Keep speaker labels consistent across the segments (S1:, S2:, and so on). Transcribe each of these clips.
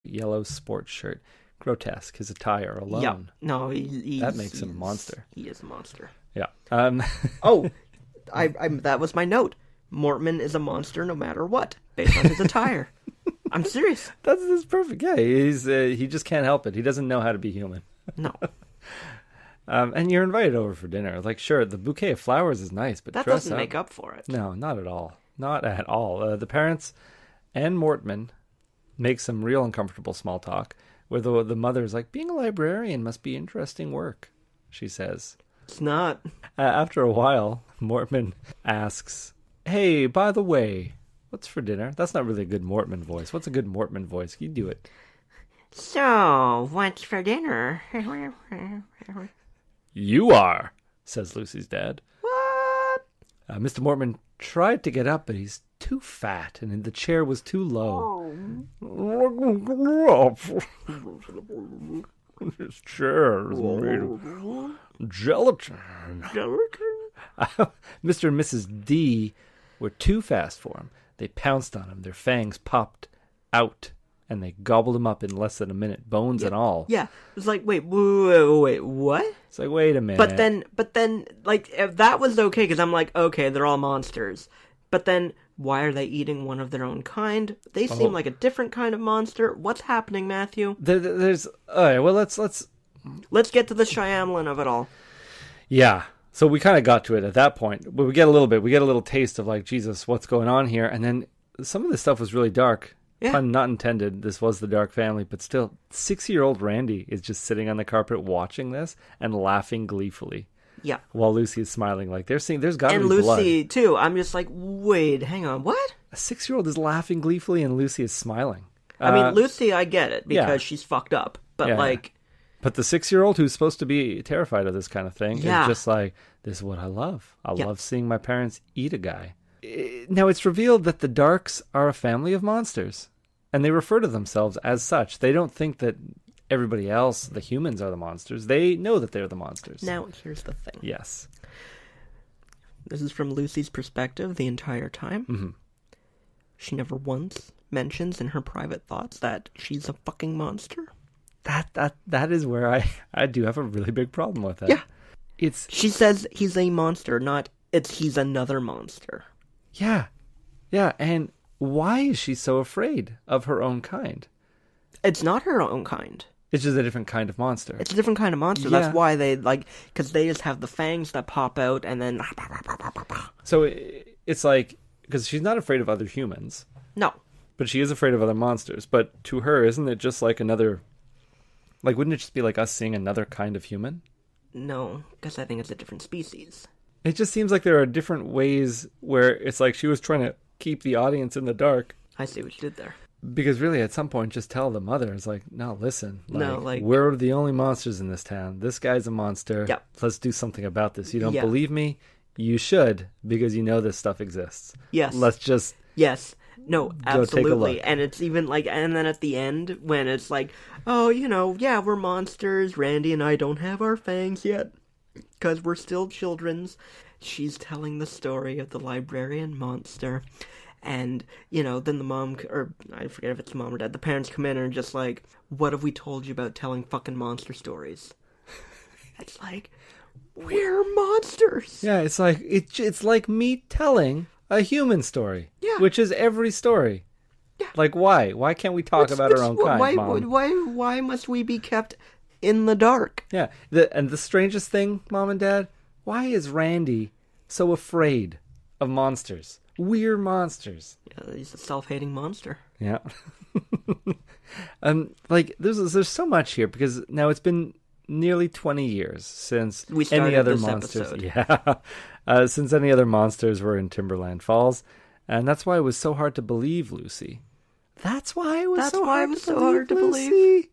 S1: yellow sports shirt. Grotesque, his attire alone.
S2: Yeah. No,
S1: that makes him a monster.
S2: He is a monster.
S1: Yeah.
S2: Oh, I that was my note. Mortman is a monster no matter what, based on his attire. I'm serious.
S1: That's perfect. Yeah, he just can't help it. He doesn't know how to be human.
S2: No.
S1: And you're invited over for dinner. Like, sure, the bouquet of flowers is nice, but
S2: that
S1: dress
S2: doesn't
S1: up.
S2: make up for it.
S1: No, not at all. Not at all. The parents and Mortman make some real uncomfortable small talk, where the mother is like, being a librarian must be interesting work, she says.
S2: It's not.
S1: After a while, Mortman asks, hey, by the way, what's for dinner? That's not really a good Mortman voice. What's a good Mortman voice? You do it.
S2: So, what's for dinner?
S1: You are, says Lucy's dad.
S2: What?
S1: Mr. Mortman tried to get up, but he's too fat, and the chair was too low. This chair is made of gelatin. Mr. and Mrs. D were too fast for him. They pounced on him. Their fangs popped out, and they gobbled him up in less than a minute, bones and all.
S2: Yeah, it's like, wait, what?
S1: It's like, wait a minute.
S2: But then, like, if that was okay, because I'm like, okay, they're all monsters. But then, why are they eating one of their own kind? They seem like a different kind of monster. What's happening, Matthew?
S1: There's all right. Well, let's
S2: get to the Shyamalan of it all.
S1: Yeah. So we kind of got to it at that point. But we get a little taste of like, Jesus, what's going on here? And then some of this stuff was really dark. Yeah. Pun not intended. This was the dark family, but still, 6-year-old Randy is just sitting on the carpet watching this and laughing gleefully.
S2: Yeah.
S1: While Lucy is smiling, like there's got to be blood.
S2: And Lucy too. I'm just like, wait, hang on, what?
S1: A 6-year-old is laughing gleefully, and Lucy is smiling.
S2: I mean, Lucy, I get it because she's fucked up, but
S1: But the 6-year-old who's supposed to be terrified of this kind of thing is just like, this is what I love. I love seeing my parents eat a guy. Now, it's revealed that the Darks are a family of monsters, and they refer to themselves as such. They don't think that everybody else, the humans, are the monsters. They know that they're the monsters.
S2: Now, here's the thing.
S1: Yes.
S2: This is from Lucy's perspective the entire time.
S1: Mm-hmm.
S2: She never once mentions in her private thoughts that she's a fucking monster.
S1: That is where I do have a really big problem with that.
S2: Yeah. She says he's a monster, not he's another monster.
S1: Yeah. Yeah, and why is she so afraid of her own kind?
S2: It's not her own kind.
S1: It's just a different kind of monster.
S2: It's a different kind of monster. Yeah. That's why they, because they just have the fangs that pop out and then...
S1: So it's like, because she's not afraid of other humans.
S2: No.
S1: But she is afraid of other monsters. But to her, isn't it just like another... Like, wouldn't it just be like us seeing another kind of human?
S2: No, because I think it's a different species.
S1: It just seems like there are different ways where it's like she was trying to keep the audience in the dark.
S2: I see what you did there.
S1: Because really, at some point, just tell the mother, it's like, no, listen. We're the only monsters in this town. This guy's a monster.
S2: Yep.
S1: Let's do something about this. You don't believe me? You should, because you know this stuff exists.
S2: Yes.
S1: Let's just...
S2: Yes. No, absolutely.
S1: Go take a look.
S2: And it's even like, and then at the end, when it's like, oh, we're monsters. Randy and I don't have our fangs yet, because we're still children's. She's telling the story of the librarian monster. And, then the mom, or I forget if it's mom or dad, the parents come in and are just like, what have we told you about telling fucking monster stories? It's like, we're monsters.
S1: Yeah, it's like, it's like me telling a human story.
S2: Yeah.
S1: Which is every story. Yeah. Like, why? Why can't we talk about our own kind, Mom?
S2: Why must we be kept in the dark?
S1: Yeah. And the strangest thing, Mom and Dad, why is Randy so afraid of monsters? We're monsters.
S2: Yeah, he's a self-hating monster.
S1: Yeah. There's so much here because now it's been nearly 20 years since
S2: we started
S1: any other
S2: this
S1: monsters.
S2: Episode.
S1: Yeah. Since any other monsters were in Timberland Falls, and that's why it was so hard to believe Lucy. That's why it was so hard to believe.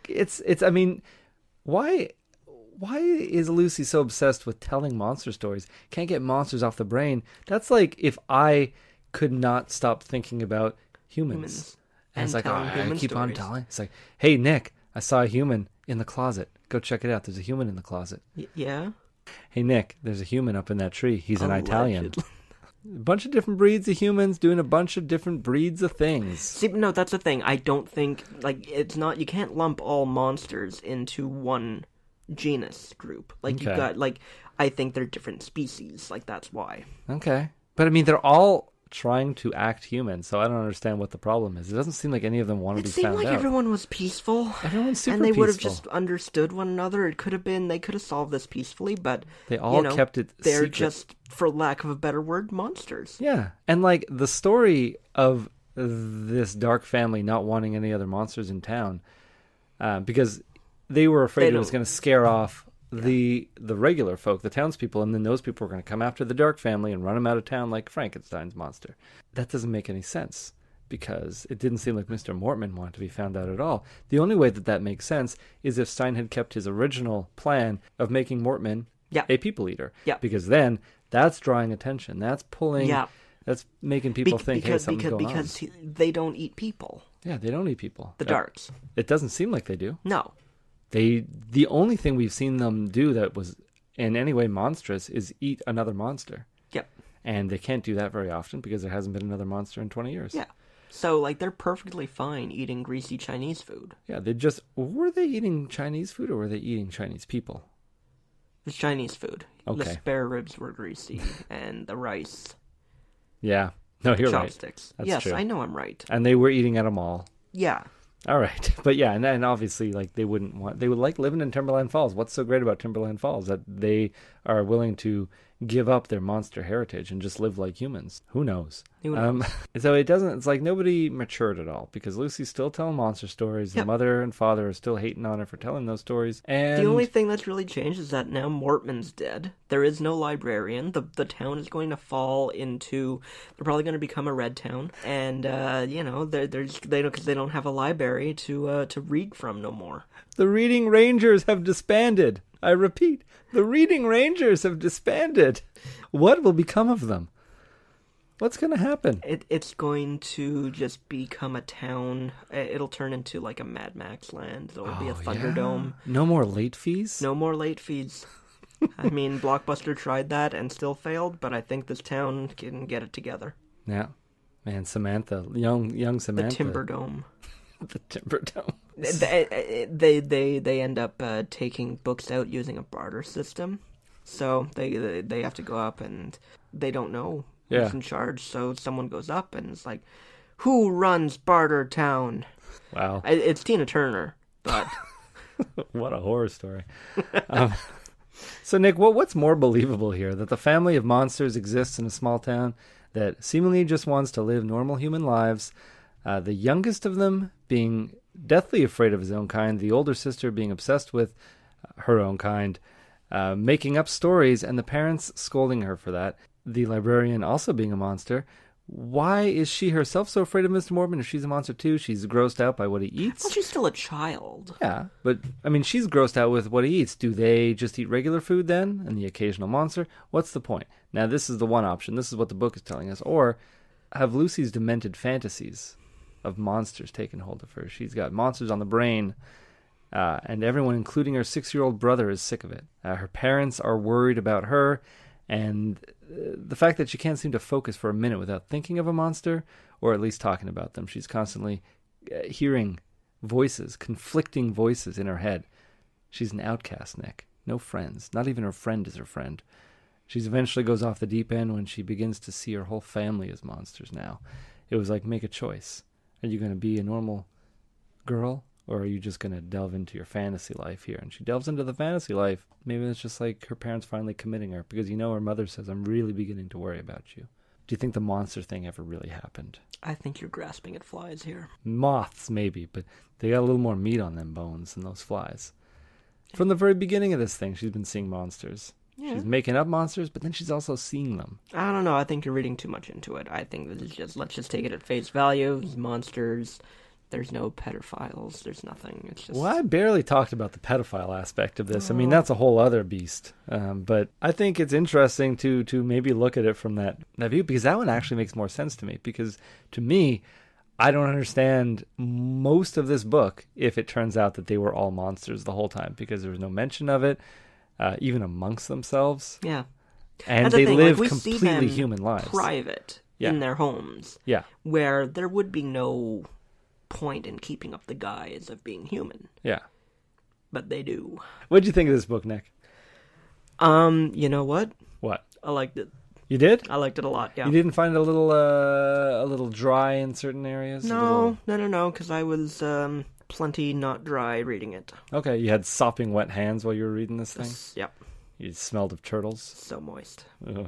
S1: It's. I mean, why is Lucy so obsessed with telling monster stories? Can't get monsters off the brain. That's like if I could not stop thinking about humans. And it's like, I keep on telling. It's like, hey, Nick, I saw a human in the closet. Go check it out. There's a human in the closet.
S2: Yeah?
S1: Hey, Nick, there's a human up in that tree. He's an Italian. A bunch of different breeds of humans doing a bunch of different breeds of things.
S2: See, no, that's the thing. I don't think, like, it's not, you can't lump all monsters into one genus group. Like,
S1: Okay.
S2: you've got, like, I think they're different species. Like, that's why.
S1: Okay. But I mean, they're all trying to act human, so I don't understand what the problem is. It doesn't seem like any of them want to be found out.
S2: It seemed like everyone was peaceful.
S1: Everyone's super
S2: and they
S1: peaceful.
S2: would have just understood one another. It could have been, they could have solved this peacefully, but
S1: They all kept it
S2: they're
S1: secret.
S2: just, for lack of a better word, monsters.
S1: Yeah. And like the story of this dark family not wanting any other monsters in town, because they were afraid it was going to scare off the regular folk, the townspeople, and then those people were going to come after the dark family and run them out of town like Frankenstein's monster. That doesn't make any sense, because it didn't seem like Mr. Mortman wanted to be found out at all. The only way that makes sense is if Stein had kept his original plan of making Mortman a people eater.
S2: Yeah.
S1: Because then that's drawing attention. That's pulling... That's making people think, hey, something's going on.
S2: Because they don't eat people.
S1: Yeah, they don't eat people.
S2: The darks.
S1: It doesn't seem like they do.
S2: No.
S1: The only thing we've seen them do that was in any way monstrous is eat another monster.
S2: Yep.
S1: And they can't do that very often because there hasn't been another monster in 20 years.
S2: Yeah. So, like, they're perfectly fine eating greasy Chinese food.
S1: Yeah, were they eating Chinese food or were they eating Chinese people?
S2: It's Chinese food.
S1: Okay.
S2: The spare ribs were greasy, and the rice.
S1: Yeah. No, you're
S2: chopsticks.
S1: Right.
S2: Yes,
S1: true.
S2: I know I'm right.
S1: And they were eating at a mall.
S2: Yeah.
S1: All right. But yeah, and obviously, like, they would like living in Timberland Falls. What's so great about Timberland Falls? That they are willing to give up their monster heritage and just live like humans. Who knows? So it's like nobody matured at all, because Lucy's still telling monster stories.
S2: Yep.
S1: The mother and father are still hating on her for telling those stories. And
S2: the only thing that's really changed is that now Mortman's dead. There is no librarian. The town is going to fall into... They're probably going to become a red town. And, because they don't have a library to read from no more.
S1: The Reading Rangers have disbanded. I repeat, the Reading Rangers have disbanded. What will become of them? What's going to happen?
S2: It's going to just become a town. It'll turn into like a Mad Max land. There will be a Thunderdome.
S1: Yeah. No more late fees?
S2: No more late fees. I mean, Blockbuster tried that and still failed, but I think this town can get it together.
S1: Yeah. Man, Samantha, young Samantha.
S2: The Timberdome.
S1: The Timberdome.
S2: They end up taking books out using a barter system. So they have to go up and they don't know who's in charge. So someone goes up and it's like, who runs Barter Town?
S1: Wow.
S2: It's Tina Turner, but...
S1: What a horror story. So, Nick, what's more believable here? That the family of monsters exists in a small town that seemingly just wants to live normal human lives, the youngest of them being deathly afraid of his own kind, the older sister being obsessed with her own kind, making up stories, and the parents scolding her for that, the librarian also being a monster. Why is she herself so afraid of Mr. Mortman? If she's a monster too, she's grossed out by what he eats.
S2: Well, she's still a child.
S1: Yeah, but, I mean, she's grossed out with what he eats. Do they just eat regular food then, and the occasional monster? What's the point? Now, this is the one option. This is what the book is telling us. Or have Lucy's demented fantasies of monsters taken hold of her? She's got monsters on the brain, and everyone, including her 6-year-old brother, is sick of it. Her parents are worried about her, and the fact that she can't seem to focus for a minute without thinking of a monster, or at least talking about them. She's constantly hearing voices, conflicting voices in her head. She's an outcast, Nick. No friends. Not even her friend is her friend. She eventually goes off the deep end when she begins to see her whole family as monsters now. It was like, make a choice. Are you going to be a normal girl, or are you just going to delve into your fantasy life here? And she delves into the fantasy life. Maybe it's just like her parents finally committing her, because her mother says, I'm really beginning to worry about you. Do you think the monster thing ever really happened?
S2: I think you're grasping at flies here.
S1: Moths, maybe, but they got a little more meat on them bones than those flies. From the very beginning of this thing, she's been seeing monsters. Yeah. She's making up monsters, but then she's also seeing them.
S2: I don't know. I think you're reading too much into it. I think this is just, let's just take it at face value. Monsters. There's no pedophiles. There's nothing. It's just...
S1: Well, I barely talked about the pedophile aspect of this. I mean, that's a whole other beast. But I think it's interesting to maybe look at it from that view, because that one actually makes more sense to me. Because to me, I don't understand most of this book if it turns out that they were all monsters the whole time, because there was no mention of it, even amongst themselves.
S2: Yeah.
S1: And
S2: That's the
S1: they
S2: thing,
S1: live
S2: like, we see
S1: completely
S2: them
S1: human lives.
S2: private
S1: Yeah.
S2: in their homes.
S1: Yeah.
S2: Where there would be no point in keeping up the guise of being human.
S1: Yeah.
S2: But they do.
S1: What'd you think of this book, Nick?
S2: You know what?
S1: What?
S2: I liked it.
S1: You did?
S2: I liked it a lot, yeah.
S1: You didn't find it a little dry in certain areas?
S2: No, because I was plenty not dry reading it.
S1: Okay, you had sopping wet hands while you were reading this thing?
S2: Yep.
S1: You smelled of turtles?
S2: So moist.
S1: Ugh.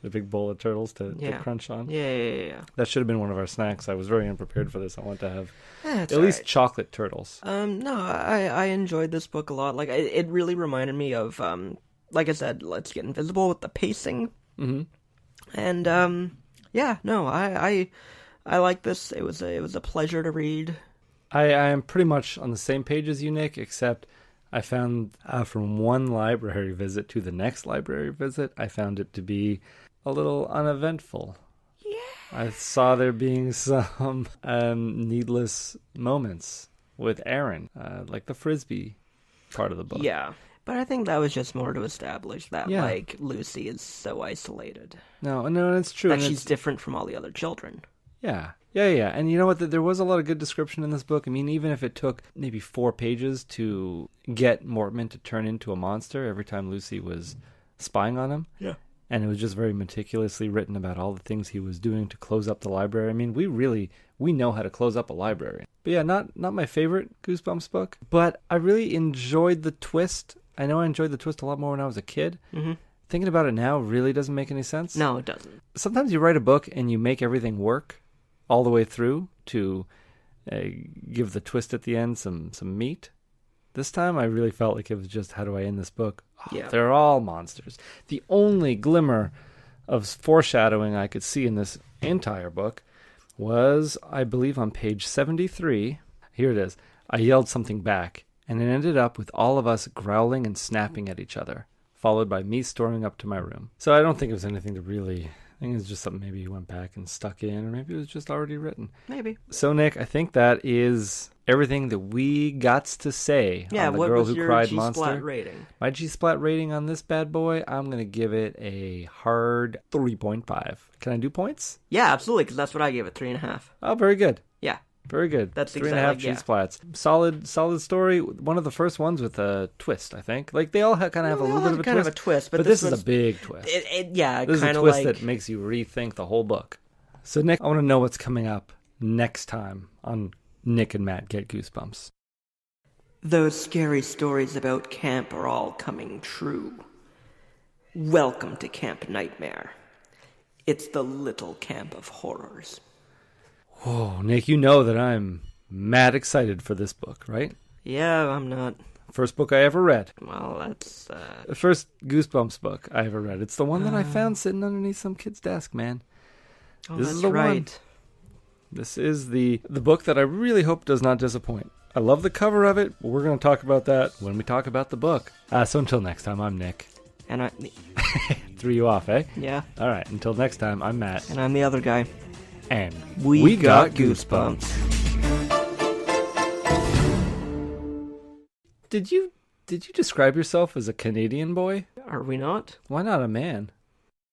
S1: A big bowl of turtles to crunch on?
S2: Yeah.
S1: That should have been one of our snacks. I was very unprepared for this. I want to have
S2: At
S1: least chocolate turtles.
S2: No, I enjoyed this book a lot. Like, it really reminded me of, like I said, Let's Get Invisible with the pacing.
S1: Mm-hmm.
S2: And, I like this. It was a pleasure to read.
S1: I am pretty much on the same page as you, Nick, except I found from one library visit to the next library visit, I found it to be a little uneventful.
S2: Yeah.
S1: I saw there being some needless moments with Aaron, like the Frisbee part of the book.
S2: Yeah. But I think that was just more to establish that, like, Lucy is so isolated.
S1: No, it's true.
S2: That she's different from all the other children.
S1: Yeah. And you know what? There was a lot of good description in this book. I mean, even if it took maybe 4 pages to get Mortman to turn into a monster every time Lucy was spying on him.
S2: Yeah.
S1: And it was just very meticulously written about all the things he was doing to close up the library. I mean, we know how to close up a library. But yeah, not my favorite Goosebumps book. But I really enjoyed the twist. I know I enjoyed the twist a lot more when I was a kid.
S2: Mm-hmm.
S1: Thinking about it now really doesn't make any sense.
S2: No, it doesn't.
S1: Sometimes you write a book and you make everything work all the way through to give the twist at the end some meat. This time I really felt like it was just, how do I end this book? Oh,
S2: Yeah.
S1: They're all monsters. The only glimmer of foreshadowing I could see in this entire book was, I believe, on page 73. Here it is. I yelled something back, and it ended up with all of us growling and snapping at each other, followed by me storming up to my room. So I don't think it was anything to really... I think it's just something maybe you went back and stuck in, or maybe it was just already written.
S2: Maybe.
S1: So, Nick, I think that is everything that we got to say on The Girl Who Cried Monster.
S2: What was your G-Splat rating?
S1: My G-Splat rating on this bad boy, I'm going to give it a hard 3.5. Can I do points?
S2: Yeah, absolutely, because that's what I gave it, 3.5.
S1: Oh, very good.
S2: Yeah.
S1: Very good.
S2: That's
S1: 3.5
S2: exactly,
S1: G-Splats. Solid story. One of the first ones with a twist, I think. Like, they all kind of have a little bit of a
S2: kind
S1: twist.
S2: of a twist,
S1: but this is a big twist.
S2: This
S1: is
S2: kind
S1: a
S2: of
S1: twist
S2: like...
S1: that makes you rethink the whole book. So, Nick, I want to know what's coming up next time on Nick and Matt Get Goosebumps.
S2: Those scary stories about camp are all coming true. Welcome to Camp Nightmare. It's the little camp of horrors.
S1: Whoa, Nick, you know that I'm mad excited for this book, right?
S2: Yeah, I'm not.
S1: First book I ever read.
S2: Well, that's...
S1: The first Goosebumps book I ever read. It's the one that I found sitting underneath some kid's desk, man.
S2: Oh,
S1: this
S2: that's
S1: is the
S2: right.
S1: one. This is the book that I really hope does not disappoint. I love the cover of it, but we're going to talk about that when we talk about the book. So until next time, I'm Nick.
S2: And I...
S1: Threw you off, eh?
S2: Yeah.
S1: All right, until next time, I'm Matt.
S2: And I'm the other guy.
S1: And
S2: we got goosebumps. Did you describe yourself as a Canadian boy? Are we not?
S1: Why not a man?